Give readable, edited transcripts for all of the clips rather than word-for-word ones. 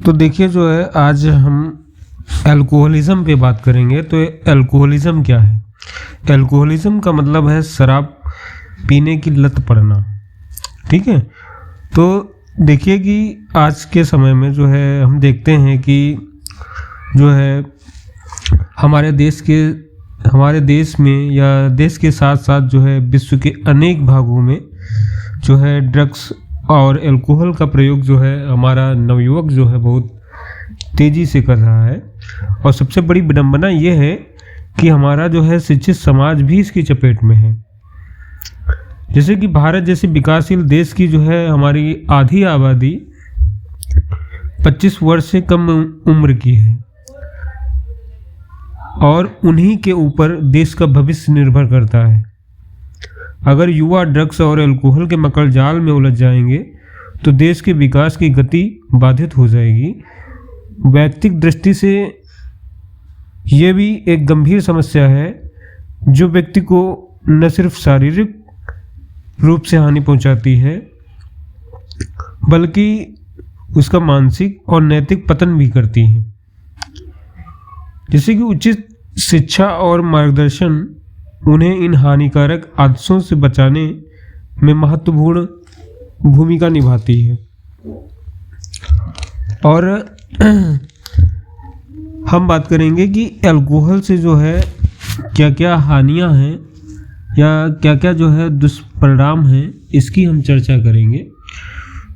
तो देखिए जो है आज हम अल्कोहलिज्म पे बात करेंगे। तो अल्कोहलिज्म क्या है? अल्कोहलिज्म का मतलब है शराब पीने की लत पड़ना। ठीक है। तो देखिए कि आज के समय में जो है हम देखते हैं कि जो है हमारे देश में या देश के साथ साथ जो है विश्व के अनेक भागों में जो है ड्रग्स और अल्कोहल का प्रयोग जो है हमारा नवयुवक जो है बहुत तेज़ी से कर रहा है। और सबसे बड़ी विडंबना ये है कि हमारा जो है शिक्षित समाज भी इसकी चपेट में है। जैसे कि भारत जैसे विकासशील देश की जो है हमारी आधी आबादी 25 वर्ष से कम उम्र की है और उन्हीं के ऊपर देश का भविष्य निर्भर करता है। अगर युवा ड्रग्स और अल्कोहल के मकड़ जाल में उलझ जाएंगे तो देश के विकास की गति बाधित हो जाएगी। वैयक्तिक दृष्टि से ये भी एक गंभीर समस्या है जो व्यक्ति को न सिर्फ शारीरिक रूप से हानि पहुंचाती है बल्कि उसका मानसिक और नैतिक पतन भी करती है। जैसे कि उचित शिक्षा और मार्गदर्शन उन्हें इन हानिकारक आदतों से बचाने में महत्वपूर्ण भूमिका निभाती है। और हम बात करेंगे कि अल्कोहल से जो है क्या क्या हानियां हैं या क्या क्या जो है दुष्परिणाम हैं, इसकी हम चर्चा करेंगे।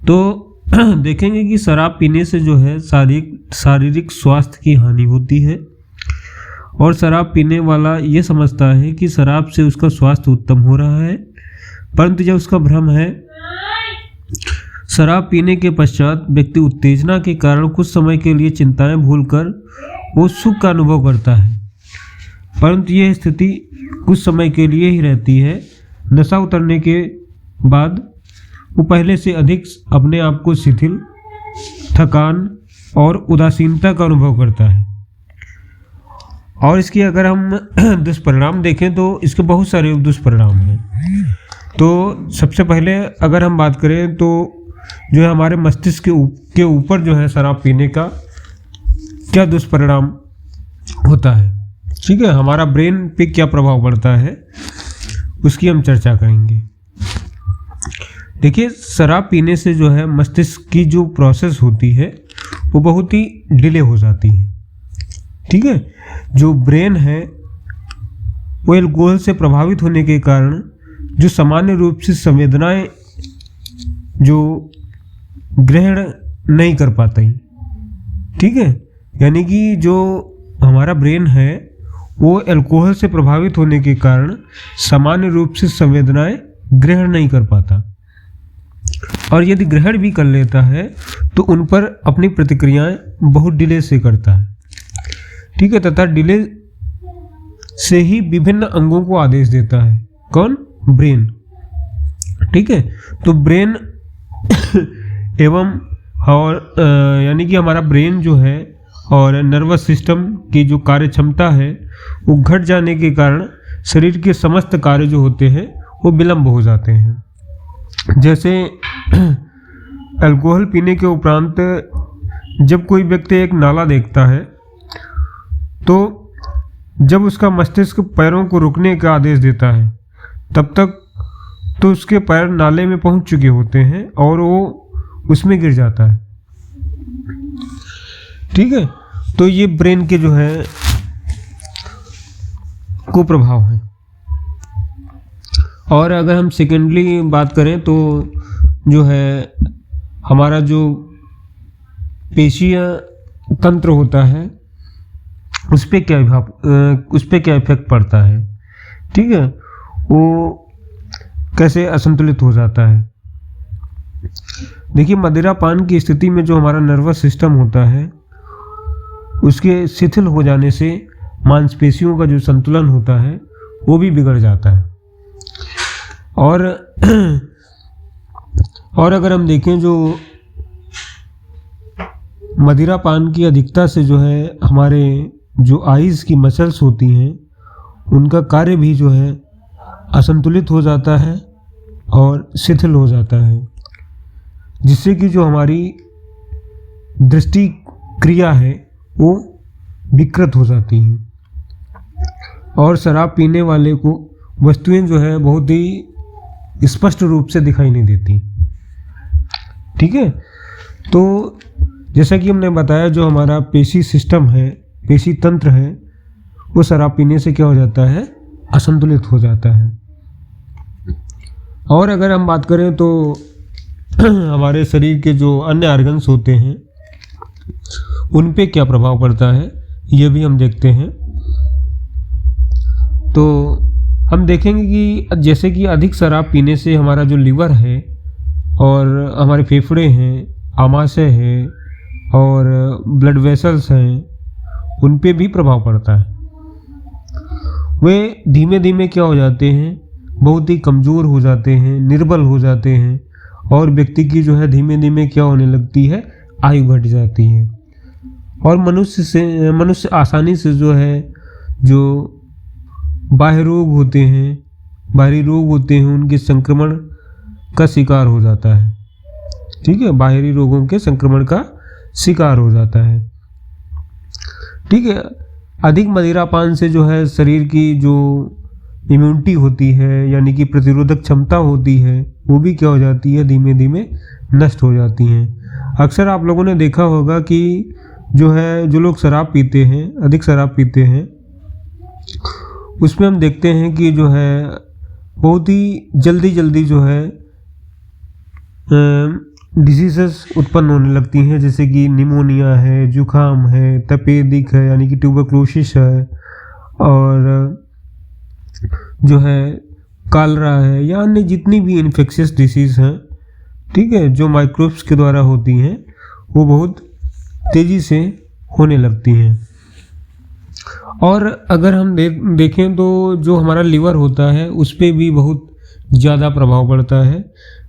तो देखेंगे कि शराब पीने से जो है शारीरिक स्वास्थ्य की हानि होती है और शराब पीने वाला ये समझता है कि शराब से उसका स्वास्थ्य उत्तम हो रहा है, परंतु यह उसका भ्रम है। शराब पीने के पश्चात व्यक्ति उत्तेजना के कारण कुछ समय के लिए चिंताएं भूलकर वो सुख का अनुभव करता है, परंतु यह स्थिति कुछ समय के लिए ही रहती है। नशा उतरने के बाद वो पहले से अधिक अपने आप को शिथिल, थकान और उदासीनता का अनुभव करता है। और इसकी अगर हम दुष्परिणाम देखें तो इसके बहुत सारे दुष्परिणाम हैं। तो सबसे पहले अगर हम बात करें तो जो है हमारे मस्तिष्क के ऊपर जो है शराब पीने का क्या दुष्परिणाम होता है, ठीक है, हमारा ब्रेन पे क्या प्रभाव पड़ता है, उसकी हम चर्चा करेंगे। देखिए शराब पीने से जो है मस्तिष्क की जो प्रोसेस होती है वो बहुत ही डिले हो जाती है। ठीक है। जो ब्रेन है वो अल्कोहल से प्रभावित होने के कारण जो सामान्य रूप से संवेदनाएं जो ग्रहण नहीं कर पाता ही, ठीक है, यानी कि जो हमारा ब्रेन है वो अल्कोहल से प्रभावित होने के कारण सामान्य रूप से संवेदनाएं ग्रहण नहीं कर पाता और यदि ग्रहण भी कर लेता है तो उन पर अपनी प्रतिक्रियाएं बहुत डिले से करता है। ठीक है। तथा डिले से ही विभिन्न अंगों को आदेश देता है। कौन? ब्रेन। ठीक है। तो ब्रेन एवं और यानी कि हमारा ब्रेन जो है और नर्वस सिस्टम की जो कार्य क्षमता है वो घट जाने के कारण शरीर के समस्त कार्य जो होते हैं वो विलंब हो जाते हैं। जैसे अल्कोहल पीने के उपरांत जब कोई व्यक्ति एक नाला देखता है तो जब उसका मस्तिष्क पैरों को रुकने का आदेश देता है तब तक तो उसके पैर नाले में पहुंच चुके होते हैं और वो उसमें गिर जाता है। ठीक है। तो ये ब्रेन के जो है कुप्रभाव है। और अगर हम सेकेंडली बात करें तो जो है हमारा जो पेशीय तंत्र होता है उस पर क्या इफेक्ट पड़ता है, ठीक है, वो कैसे असंतुलित हो जाता है। देखिए मदिरा पान की स्थिति में जो हमारा नर्वस सिस्टम होता है उसके शिथिल हो जाने से मांसपेशियों का जो संतुलन होता है वो भी बिगड़ जाता है। और अगर हम देखें जो मदिरा पान की अधिकता से जो है हमारे जो आईज की मसल्स होती हैं उनका कार्य भी जो है असंतुलित हो जाता है और शिथिल हो जाता है, जिससे कि जो हमारी दृष्टि क्रिया है वो विकृत हो जाती हैं और शराब पीने वाले को वस्तुएं जो है बहुत ही स्पष्ट रूप से दिखाई नहीं देती। ठीक है, तो जैसा कि हमने बताया जो हमारा पेशी सिस्टम है, पेशी तंत्र है, वो शराब पीने से क्या हो जाता है, असंतुलित हो जाता है। और अगर हम बात करें तो हमारे शरीर के जो अन्य ऑर्गन्स होते हैं उन पे क्या प्रभाव पड़ता है ये भी हम देखते हैं। तो हम देखेंगे कि जैसे कि अधिक शराब पीने से हमारा जो लीवर है और हमारे फेफड़े हैं, आमाशय है और ब्लड वेसल्स हैं, उन पे भी प्रभाव पड़ता है। वे धीमे धीमे क्या हो जाते हैं, बहुत ही कमज़ोर हो जाते हैं, निर्बल हो जाते हैं और व्यक्ति की जो है धीमे धीमे क्या होने लगती है, आयु घट जाती है। और मनुष्य आसानी से जो है जो बाह्य रोग होते हैं, बाहरी रोग होते हैं, उनके संक्रमण का शिकार हो जाता है। ठीक है, बाहरी रोगों के संक्रमण का शिकार हो जाता है। ठीक है, अधिक मदिरापान से जो है शरीर की जो इम्यूनिटी होती है यानी कि प्रतिरोधक क्षमता होती है वो भी क्या हो जाती है, धीमे धीमे नष्ट हो जाती हैं। अक्सर आप लोगों ने देखा होगा कि जो है जो लोग शराब पीते हैं, अधिक शराब पीते हैं, उसमें हम देखते हैं कि जो है बहुत ही जल्दी जल्दी जो है डिजीज़ेस उत्पन्न होने लगती हैं, जैसे कि निमोनिया है, जुखाम है, तपेदिक है यानी कि ट्यूबरक्लोसिस है और जो है कालरा है या अन्य जितनी भी इन्फेक्शियस डिसीज़ हैं, ठीक है, जो माइक्रोब्स के द्वारा होती हैं वो बहुत तेज़ी से होने लगती हैं। और अगर हम देखें तो जो हमारा लीवर होता है उस पर भी बहुत ज़्यादा प्रभाव पड़ता है,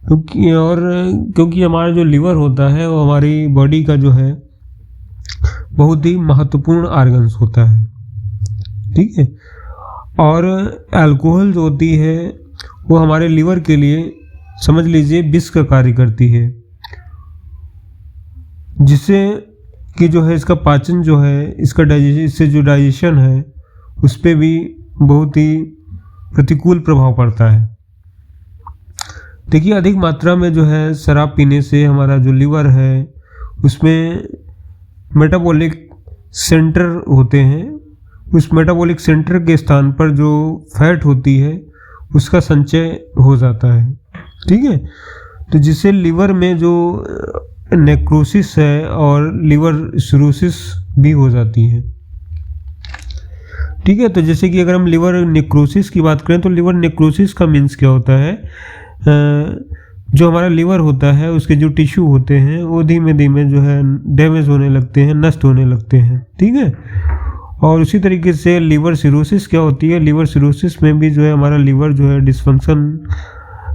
क्योंकि हमारा जो लीवर होता है वो हमारी बॉडी का जो है बहुत ही महत्वपूर्ण ऑर्गन्स होता है। ठीक है, और अल्कोहल जो होती है वो हमारे लीवर के लिए समझ लीजिए विष का कार्य करती है, जिससे कि जो है इसका पाचन जो है, इसका डाइजेशन, इससे जो डाइजेशन है उस पर भी बहुत ही प्रतिकूल प्रभाव पड़ता है। देखिए, अधिक मात्रा में जो है शराब पीने से हमारा जो लीवर है उसमें मेटाबॉलिक सेंटर होते हैं, उस मेटाबॉलिक सेंटर के स्थान पर जो फैट होती है उसका संचय हो जाता है। ठीक है, तो जिससे लीवर में जो नेक्रोसिस है और लीवर सिरोसिस भी हो जाती है। ठीक है, तो जैसे कि अगर हम लीवर नेक्रोसिस की बात करें तो लीवर नेक्रोसिस का मीन्स क्या होता है, जो हमारा लीवर होता है उसके जो टिश्यू होते हैं वो धीमे धीमे जो है डैमेज होने लगते हैं, नष्ट होने लगते हैं। ठीक है, और उसी तरीके से लीवर सिरोसिस क्या होती है, लीवर सिरोसिस में भी जो है हमारा लीवर जो है डिसफंक्शन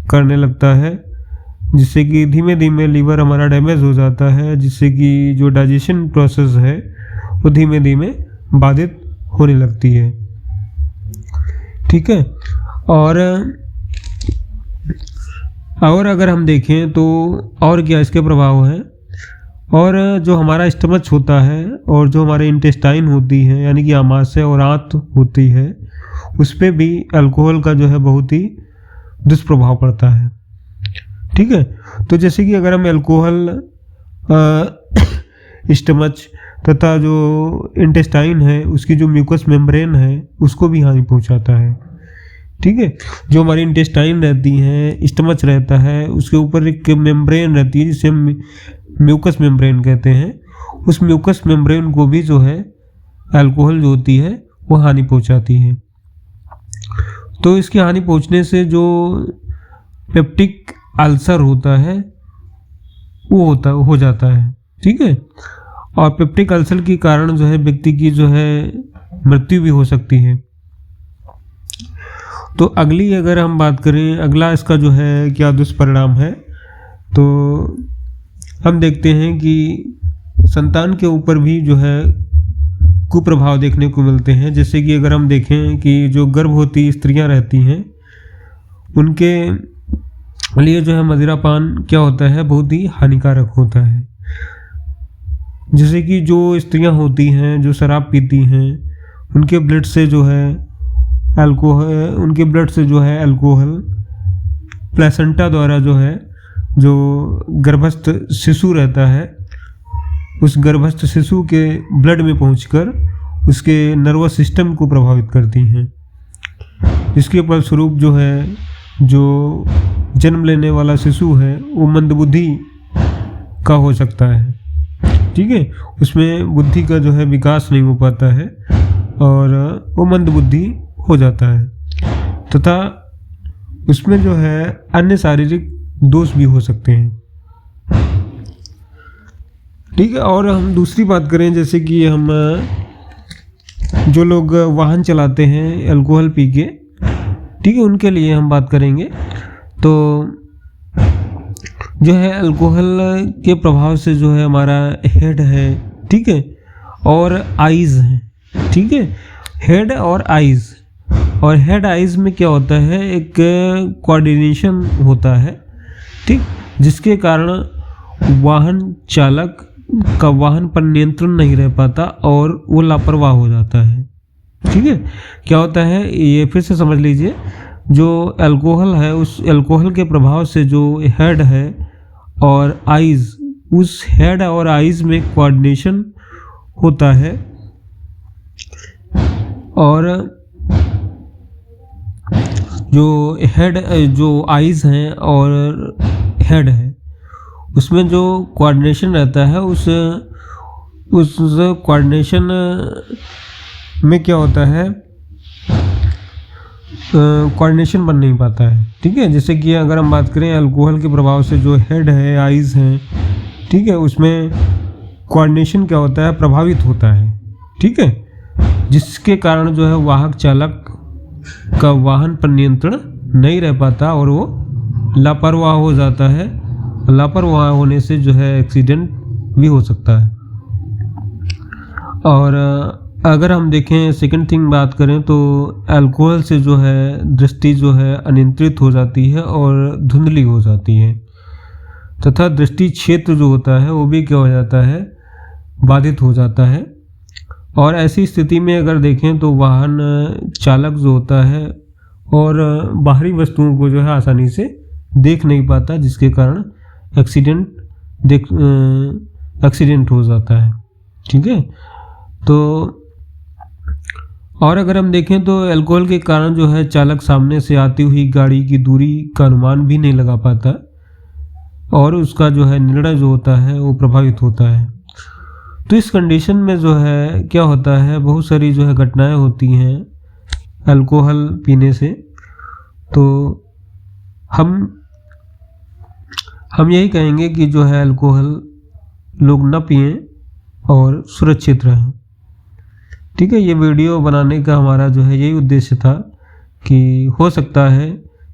करने लगता है, जिससे कि धीमे धीमे लीवर हमारा डैमेज हो जाता है, जिससे कि जो डाइजेशन प्रोसेस है वो धीमे धीमे बाधित होने लगती है। ठीक है, और अगर हम देखें तो और क्या इसके प्रभाव हैं, और जो हमारा स्टमच होता है और जो हमारे इंटेस्टाइन होती है यानी कि आमाशय और आंत होती है उस पर भी अल्कोहल का जो है बहुत ही दुष्प्रभाव पड़ता है। ठीक है, तो जैसे कि अगर हम अल्कोहल स्टमच तथा जो इंटेस्टाइन है उसकी जो म्यूकस मेम्ब्रेन है उसको भी हानि पहुंचाता है। ठीक है, जो हमारी इंटेस्टाइन रहती हैं, स्टमच रहता है, उसके ऊपर एक मेम्ब्रेन रहती है जिसे हम म्यूकस मेम्ब्रेन कहते हैं, उस म्यूकस मेम्ब्रेन को भी जो है अल्कोहल जो होती है वो हानि पहुंचाती है। तो इसकी हानि पहुंचने से जो पेप्टिक अल्सर होता है वो हो जाता है। ठीक है, और पेप्टिक अल्सर के कारण जो है व्यक्ति की जो है मृत्यु भी हो सकती है। तो अगर हम बात करें अगला इसका जो है क्या दुष्परिणाम है, तो हम देखते हैं कि संतान के ऊपर भी जो है कुप्रभाव देखने को मिलते हैं। जैसे कि अगर हम देखें कि जो गर्भवती स्त्रियां रहती हैं उनके लिए जो है मदिरापान क्या होता है, बहुत ही हानिकारक होता है। जैसे कि जो स्त्रियां होती हैं जो शराब पीती हैं, उनके ब्लड से जो है अल्कोहल प्लेसेंटा द्वारा जो है, जो गर्भस्थ शिशु रहता है, उस गर्भस्थ शिशु के ब्लड में पहुंचकर उसके नर्वस सिस्टम को प्रभावित करती हैं, जिसके फलस्वरूप जो है, जो जन्म लेने वाला शिशु है वो मंदबुद्धि का हो सकता है। ठीक है, उसमें बुद्धि का जो है विकास नहीं हो पाता है और वो मंदबुद्धि हो जाता है, तथा उसमें जो है अन्य शारीरिक दोष भी हो सकते हैं। ठीक है, और हम दूसरी बात करें, जैसे कि हम जो लोग वाहन चलाते हैं अल्कोहल पी के, ठीक है, उनके लिए हम बात करेंगे। तो जो है अल्कोहल के प्रभाव से जो है हमारा हेड है, ठीक है, और आइज़ है, ठीक है, हेड और आइज़। और हेड आइज़ में क्या होता है, एक कोऑर्डिनेशन होता है, ठीक, जिसके कारण वाहन चालक का वाहन पर नियंत्रण नहीं रह पाता और वो लापरवाह हो जाता है। ठीक है, क्या होता है ये फिर से समझ लीजिए। जो अल्कोहल है, उस अल्कोहल के प्रभाव से जो हेड है और आइज़, उस हेड और आइज़ में कोऑर्डिनेशन होता है, और जो आइज़ हैं और हेड है, उसमें जो कोऑर्डिनेशन रहता है, उस कोऑर्डिनेशन में क्या होता है, कोऑर्डिनेशन बन नहीं पाता है। ठीक है, जैसे कि अगर हम बात करें अल्कोहल के प्रभाव से जो हेड है, आइज़ हैं, ठीक है, उसमें कोऑर्डिनेशन क्या होता है, प्रभावित होता है। ठीक है, जिसके कारण जो है वाहक चालक का वाहन पर नियंत्रण नहीं रह पाता और वो लापरवाह हो जाता है। लापरवाह होने से जो है एक्सीडेंट भी हो सकता है। और अगर हम देखें सेकंड थिंग बात करें, तो अल्कोहल से जो है दृष्टि जो है अनियंत्रित हो जाती है और धुंधली हो जाती है, तथा दृष्टि क्षेत्र जो होता है वो भी क्या हो जाता है, बाधित हो जाता है। और ऐसी स्थिति में अगर देखें तो वाहन चालक जो होता है और बाहरी वस्तुओं को जो है आसानी से देख नहीं पाता, जिसके कारण एक्सीडेंट हो जाता है। ठीक है, तो और अगर हम देखें तो अल्कोहल के कारण जो है चालक सामने से आती हुई गाड़ी की दूरी का अनुमान भी नहीं लगा पाता और उसका जो है निर्णय जो होता है वो प्रभावित होता है। तो इस कंडीशन में जो है क्या होता है, बहुत सारी जो है घटनाएं होती हैं अल्कोहल पीने से। तो हम यही कहेंगे कि जो है अल्कोहल लोग न पिएं और सुरक्षित रहें। ठीक है, ये वीडियो बनाने का हमारा जो है यही उद्देश्य था कि हो सकता है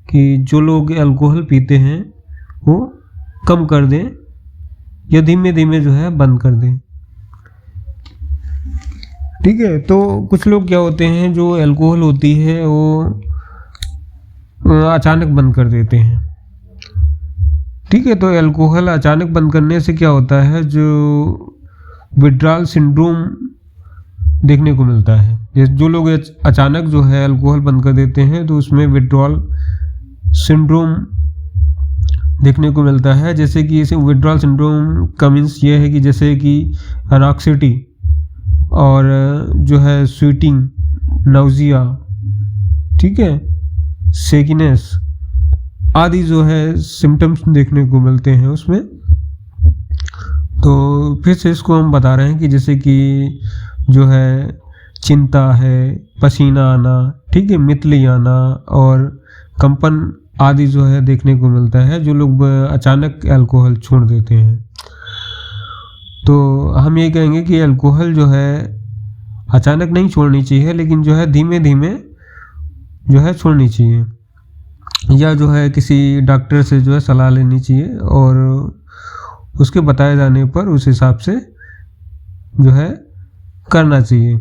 कि जो लोग अल्कोहल पीते हैं वो कम कर दें या धीमे धीमे जो है बंद कर दें। ठीक है, तो कुछ लोग क्या होते हैं, जो अल्कोहल होती है वो अचानक बंद कर देते हैं। ठीक है, तो अल्कोहल अचानक बंद करने से क्या होता है, जो विड्रॉल सिंड्रोम देखने को मिलता है। जो लोग अचानक जो है अल्कोहल बंद कर देते हैं तो उसमें विड्रॉल सिंड्रोम देखने को मिलता है। जैसे कि इसे विड्रॉल सिंड्रोम का मीन्स ये है कि जैसे कि एनॉक्सिटी और जो है स्वीटिंग, नाउजिया, ठीक है, शेकिनेस आदि जो है सिम्टम्स देखने को मिलते हैं उसमें। तो फिर से इसको हम बता रहे हैं कि जैसे कि जो है चिंता है, पसीना आना, ठीक है, मितली आना और कंपन आदि जो है देखने को मिलता है जो लोग अचानक अल्कोहल छोड़ देते हैं। तो हम ये कहेंगे कि अल्कोहल जो है अचानक नहीं छोड़नी चाहिए, लेकिन जो है धीमे धीमे जो है छोड़नी चाहिए, या जो है किसी डॉक्टर से जो है सलाह लेनी चाहिए और उसके बताए जाने पर उस हिसाब से जो है करना चाहिए।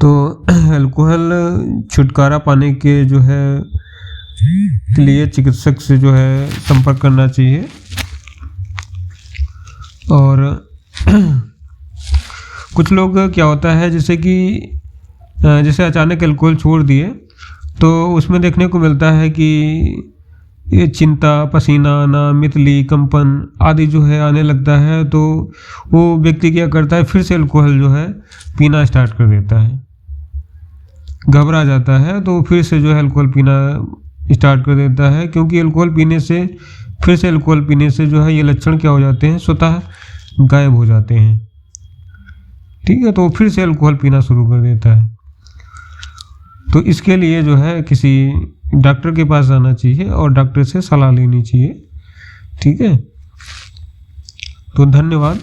तो अल्कोहल छुटकारा पाने के जो है के लिए चिकित्सक से जो है संपर्क करना चाहिए। और कुछ लोग क्या होता है जैसे कि जैसे अचानक अल्कोहल छोड़ दिए तो उसमें देखने को मिलता है कि ये चिंता, पसीना आना, मितली, कंपन आदि जो है आने लगता है, तो वो व्यक्ति क्या करता है, फिर से अल्कोहल जो है पीना स्टार्ट कर देता है। घबरा जाता है तो फिर से जो है अल्कोहल पीना स्टार्ट कर देता है, क्योंकि अल्कोहल पीने से, फिर से अल्कोहल पीने से जो है ये लक्षण क्या हो जाते हैं, स्वतः गायब हो जाते हैं। ठीक है, तो फिर से अल्कोहल पीना शुरू कर देता है। तो इसके लिए जो है किसी डॉक्टर के पास जाना चाहिए और डॉक्टर से सलाह लेनी चाहिए। ठीक है, तो धन्यवाद।